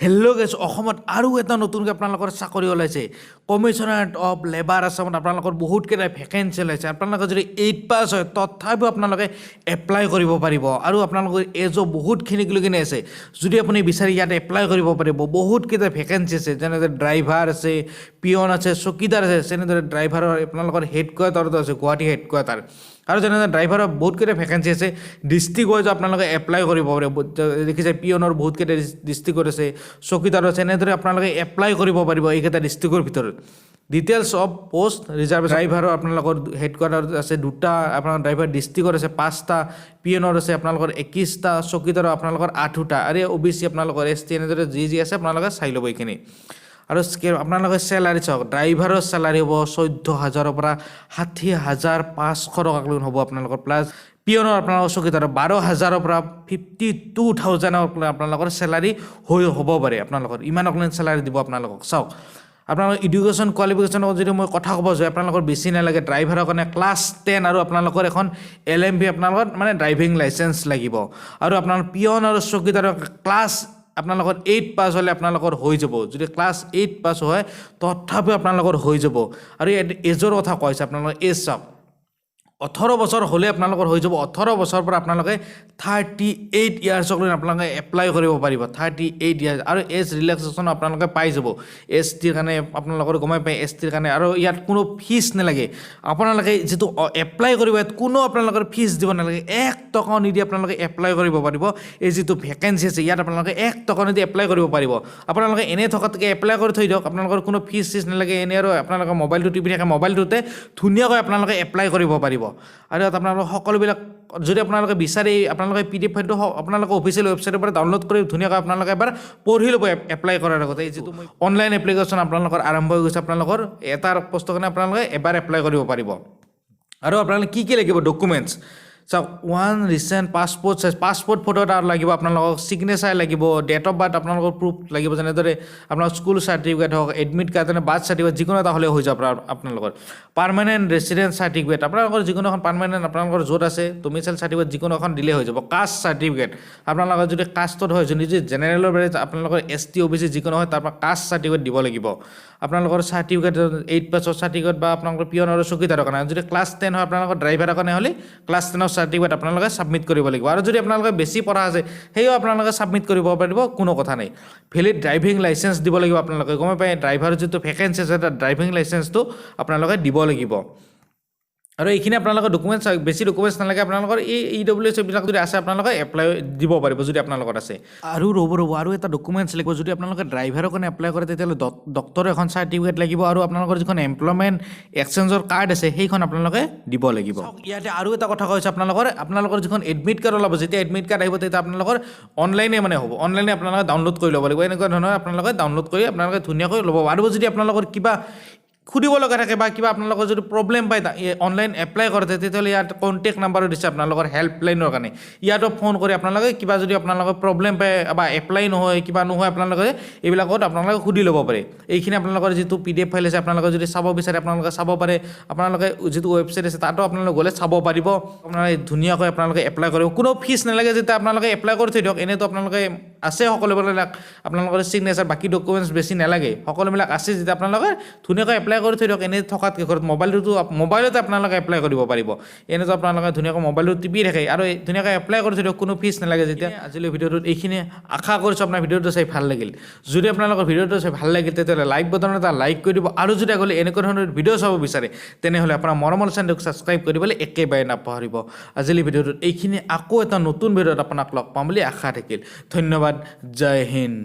hello' গাইছ অসমত আৰু এটা নতুনকৈ আপোনালোকৰ চাকৰি ওলাইছে কমিশ্যনাৰেট অফ লেবাৰ আছামত আপোনালোকৰ বহুতকেইটা ভেকেঞ্চি ওলাইছে আপোনালোকে যদি 8 পাছ হয় তথাপিও আপোনালোকে এপ্লাই কৰিব পাৰিব আৰু আপোনালোকৰ এজো বহুতখিনিলৈকে আছে যদি আপুনি বিচাৰি ইয়াত এপ্লাই কৰিব পাৰিব বহুতকেইটা ভেকেঞ্চি আছে যেনেদৰে ড্ৰাইভাৰ আছে পিয়ন আছে চকীদাৰ আছে তেনেদৰে ড্ৰাইভাৰৰ আপোনালোকৰ হেডকোৱাৰ্টাৰত আছে গুৱাহাটী হেডকোৱাৰ্টাৰ আৰু যেনেদৰে ড্ৰাইভাৰৰ বহুতকেইটা ভেকেঞ্চি আছে ডিষ্ট্ৰিক্ট ৱাইজ আপোনালোকে এপ্লাই কৰিব পাৰিব দেখিছে পিয়নৰ বহুতকেইটা ডিষ্ট্ৰিক্টত আছে চকীদাৰ আছে এনেদৰে আপোনালোকে এপ্লাই কৰিব পাৰিব এইকেইটা ডিষ্ট্ৰিক্টৰ ভিতৰত ডিটেইলছ অফ পোষ্ট ৰিজাৰ্ভেশ্যন ড্ৰাইভাৰৰ আপোনালোকৰ হেডকোৱাৰ্টাৰত আছে দুটা আপোনালোকৰ ড্ৰাইভাৰ ডিষ্ট্ৰিক্টত আছে 5টা পিয়নৰ আছে আপোনালোকৰ 21টা চকীদাৰৰ আপোনালোকৰ 8টা আৰু OBC আপোনালোকৰ ST এনেদৰে যি আছে আপোনালোকে চাই ল'ব এইখিনি আৰু আপোনালোকে চেলাৰী চাওক ড্ৰাইভাৰৰ চেলাৰী হ'ব 14,000ৰ পৰা 60,500 টকালৈ হ'ব আপোনালোকৰ প্লাছ পিয়নৰ আপোনালোকৰ চকীদাৰৰ 12,000ৰ পৰা 52,000 আপোনালোকৰ চেলাৰী হ'ব পাৰে আপোনালোকৰ ইমান অকলেন চেলাৰী দিব আপোনালোকক চাওক আপোনালোকৰ এডুকেশ্যন কোৱালিফিকেশ্যনৰ যদি মই কথা ক'ব যাওঁ আপোনালোকৰ বেছি নালাগে ড্ৰাইভাৰৰ কাৰণে ক্লাছ 10 আৰু আপোনালোকৰ এখন LMV আপোনালোকৰ মানে ড্ৰাইভিং লাইচেঞ্চ লাগিব আৰু আপোনালোকৰ পিয়ন আৰু চকীদাৰৰ ক্লাছ আপোনালোকৰ 8 পাছ হ'লে আপোনালোকৰ হৈ যাব যদি ক্লাছ 8 পাছ হয় তথাপিও আপোনালোকৰ হৈ যাব আৰু এজৰ কথা কৈছে আপোনালোকৰ এজ চাওক 18 বছৰ হ'লে আপোনালোকৰ হৈ যাব 18 বছৰৰ পৰা আপোনালোকে 38 ইয়াৰ্ছলৈ আপোনালোকে এপ্লাই কৰিব পাৰিব 38 ইয়াৰ্ছ আৰু এজ ৰিলেক্সেশ্যন আপোনালোকে পাই যাব STৰ কাৰণে আপোনালোকৰ গমাই পায় STৰ কাৰণে আৰু ইয়াত কোনো ফিজ নালাগে আপোনালোকে যেটো এপ্লাই কৰিব ইয়াত কোনো আপোনালোকৰ ফিজ দিব নালাগে 1 টকা নিদি আপোনালোকে এপ্লাই কৰিব পাৰিব এই যেটো ভেকেন্সি আছে ইয়াত আপোনালোকে 1 টকা নিদি এপ্লাই কৰিব পাৰিব আপোনালোকে এনে থকাতকে এপ্লাই কৰি থৈ দিয়ক আপোনালোকৰ কোনো ফিজ নালাগে এনে আৰু আপোনালোকৰ মোবাইলটো টিপি থাকে মোবাইলটোতে ধুনীয়াকৈ আপোনালোকে এপ্লাই কৰিব পাৰিব আৰু আপোনালোকৰ সকলোবিলাক যদি আপোনালোকে বিচাৰি আপোনালোকে PDF ফাইলটো আপোনালোকৰ অফিচিয়েল ৱেবছাইটৰ পৰা ডাউনলোড কৰি ধুনীয়াকৈ আপোনালোকে এবাৰ পঢ়ি ল'ব এপ্লাই কৰাৰ আগতে এই যেটো অনলাইন এপ্লিকেশ্যন আপোনালোকৰ আৰম্ভ হৈ গৈছে আপোনালোকৰ এটাৰ পোষ্টৰ কাৰণে আপোনালোকে এবাৰ এপ্লাই কৰিব পাৰিব আৰু আপোনালোকে কি লাগিব ডকুমেণ্টছ চাওক ওৱান ৰিচেণ্ট পাছপোৰ্ট ফটো এটা লাগিব আপোনালোকক চিগনেচাৰ লাগিব ডেট অফ বাৰ্থ আপোনালোকৰ প্ৰুফ লাগিব যেনেদৰে আপোনাৰ স্কুল চাৰ্টিফিকেট হওক এডমিট কাৰ্ড এনে বাৰ্থ চাৰ্টিফিকেট যিকোনো এটা হ'লে হৈ যাব আপোনালোকৰ পাৰ্মানেণ্ট ৰেচিডেন্স চাৰ্টিফিকেট আপোনালোকৰ যিকোনো এখন পাৰ্মানেণ্ট আপোনালোকৰ য'ত আছে ডমিচাইল চাৰ্টিফিকেট যিকোনো এখন দিলে হৈ যাব কাষ্ট চাৰ্টিফিকেট আপোনালোকৰ যদি কাষ্টত হয় যদি জেনেৰেলৰ বাৰে আপোনালোকৰ ST OBC যিকোনো হয় তাৰ পৰা কাষ্ট চাৰ্টিফিকেট দিব লাগিব আপোনালোকৰ চাৰ্টিফিকেট 8 পাছৰ চাৰ্টিফিকেট বা আপোনালোকৰ পিয়ন আৰু চকীদাৰৰ কাৰণে যদি ক্লাছ 10 হয় আপোনালোকৰ ড্ৰাইভাৰৰ কাৰণে হ'লে ক্লাছ 10 চাৰ্টিফিকেট আপোনালোকে সাবমিট কৰিব লাগিব আৰু যদি আপোনালোকে বেছি পঢ়া আছে হেয়ো আপোনালোকে সাবমিট কৰিব পাৰিব কোনো কথা নাই ভ্যালিড ড্ৰাইভিং লাইসেন্স দিব লাগিব আপোনালোকে গম পায় ড্ৰাইভাৰৰ যেটো ভেকেন্সি আছে তাৰ ড্ৰাইভিং লাইসেন্সটো আপোনালোকে দিব লাগিব আৰু এইখিনি আপোনালোকৰ ডকুমেণ্টছ বেছি ডকুমেণ্টছ নালাগে আপোনালোকৰ এই EWS বিলাক যদি আছে আপোনালোকে এপ্লাই দিব পাৰিব যদি আপোনালোকৰ আছে আৰু ৰ'ব আৰু এটা ডকুমেণ্টছ লাগিব যদি আপোনালোকে ড্ৰাইভাৰৰ কাৰণে এপ্লাই কৰে তেতিয়াহ'লে ডক্টৰৰ এখন চাৰ্টিফিকেট লাগিব আৰু আপোনালোকৰ যিখন এমপ্লয়মেণ্ট এক্সচেঞ্জৰ কাৰ্ড আছে সেইখন আপোনালোকে দিব লাগিব ইয়াতে আৰু এটা কথা কৈছে আপোনালোকৰ যিখন এডমিট কাৰ্ড ওলাব যেতিয়া এডমিট কাৰ্ড আহিব তেতিয়া আপোনালোকৰ অনলাইনে মানে হ'ব অনলাইনে আপোনালোকে ডাউনলোড কৰি ল'ব লাগিব এনেকুৱা ধৰণৰ আপোনালোকে ডাউনলোড কৰি আপোনালোকে ধুনীয়াকৈ ল'ব আৰু যদি আপোনালোকৰ কিবা খুদিব লগা থাকে বা কিবা আপোনালোকৰ যদি প্ৰবলেম পায় অনলাইন এপ্লাই কৰতে তেতিয়াহ'লে ইয়াত কণ্টেক্ট নাম্বাৰো দিছে আপোনালোকৰ হেল্পলাইনৰ কাৰণে ইয়াতো ফোন কৰি আপোনালোকে কিবা যদি আপোনালোকৰ প্ৰবলেম পায় বা এপ্লাই নহয় কিবা নহয় আপোনালোকে এইবিলাকত আপোনালোকে সুধি ল'ব পাৰে এইখিনি আপোনালোকৰ যিটো PDF ফাইল আছে আপোনালোকে যদি চাব বিচাৰে আপোনালোকে চাব পাৰে আপোনালোকে যিটো ৱেবছাইট আছে তাতো আপোনালোকে গ'লে চাব পাৰিব আপোনালোকে ধুনীয়াকৈ আপোনালোকে এপ্লাই কৰিব কোনো ফিজ নালাগে যেতিয়া আপোনালোকে এপ্লাই কৰি থৈ দিয়ক এনেতো আপোনালোকে আছে সকলোবিলাক আপোনালোকৰ চিগনেচাৰ বাকী ডকুমেণ্টছ বেছি নালাগে সকলোবিলাক আছে যেতিয়া আপোনালোকে ধুনীয়াকৈ এপ্লাই কৰি থৈ দিয়ক এনে থকাতকৈ ঘৰত মোবাইলতে আপোনালোকে এপ্লাই কৰিব পাৰিব এনেতো আপোনালোকে ধুনীয়াকৈ মোবাইলটো টিপি থাকে আৰু ধুনীয়াকৈ এপ্লাই কৰি থৈ দিয়ক কোনো ফিজ নালাগে যেতিয়া আজিলৈ ভিডিঅ'টোত এইখিনি আশা কৰিছোঁ আপোনাৰ ভিডিঅ'টো চাই ভাল লাগিল যদি আপোনালোকৰ ভিডিঅ'টো চাই ভাল লাগিল তেতিয়াহ'লে লাইক বটন এটা লাইক কৰি দিব আৰু যদি আগলৈ এনেকুৱা ধৰণৰ ভিডিঅ' চাব বিচাৰে তেনেহ'লে আপোনাৰ মৰমৰ চেনেলটোক ছাবস্ক্ৰাইব কৰিবলৈ একেবাৰে নাপাহৰিব আজিলৈ ভিডিঅ'টোত এইখিনি আকৌ এটা নতুন ভিডিঅ'ত আপোনাক লগ পাম বুলি আশা থাকিল ধন্যবাদ জয় হিন্দ